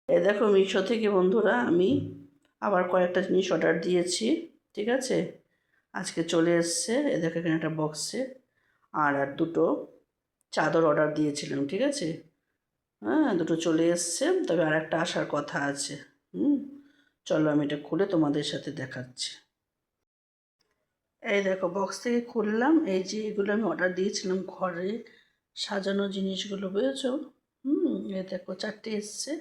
এই দেখো মিশো থেকে বন্ধুরা আমি আবার কয়েকটা জিনিস অর্ডার দিয়েছি, ঠিক আছে। আজকে চলে এসছে। এ দেখো এখানে একটা বক্সে আর দুটো চাদর অর্ডার দিয়েছিলাম, ঠিক আছে। হ্যাঁ, দুটো চলে এসছে, তবে আর একটা আসার কথা আছে। চলো আমি এটা খুলে তোমাদের সাথে দেখাচ্ছি। এই দেখো বক্স থেকে খুললাম, এই যে এগুলো আমি অর্ডার দিয়েছিলাম ঘরে সাজানো জিনিসগুলো, বুঝেছো। এই দেখো 4টে এসছে।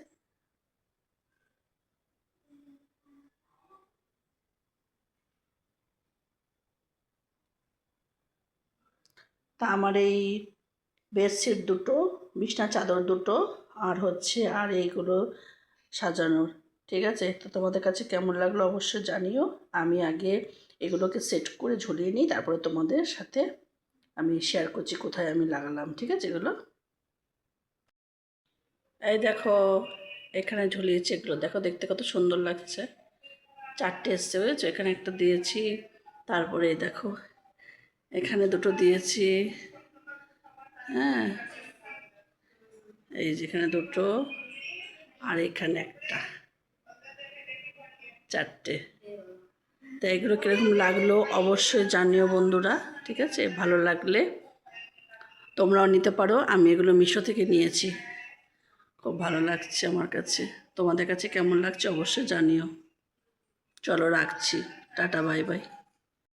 তা আমার এই বেডশিট দুটো, বিছনা চাদর দুটো, আর হচ্ছে আর এইগুলো সাজানোর, ঠিক আছে। তো তোমাদের কাছে কেমন লাগলো অবশ্যই জানিও। আমি আগে এগুলোকে সেট করে ঝুলিয়ে নিই, তারপরে তোমাদের সাথে আমি শেয়ার করছি কোথায় আমি লাগালাম, ঠিক আছে। এগুলো এই দেখো এখানে ঝুলিয়েছি, এগুলো দেখো দেখতে কত সুন্দর লাগছে। 4টে এসছে, বুঝেছো। এখানে একটা দিয়েছি, তারপরে এই দেখো এখানে দুটো দিয়েছি। হ্যাঁ, এই যেখানে দুটো, আর এখানে একটা, 4টে। তো এগুলো কীরকম লাগলো অবশ্যই জানিও বন্ধুরা, ঠিক আছে। ভালো লাগলে তোমরাও নিতে পারো। আমি এগুলো মিশো থেকে নিয়েছি, খুব ভালো লাগছে আমার কাছে। তোমাদের কাছে কেমন লাগছে অবশ্যই জানিও। চলো রাখছি, টাটা বাই বাই।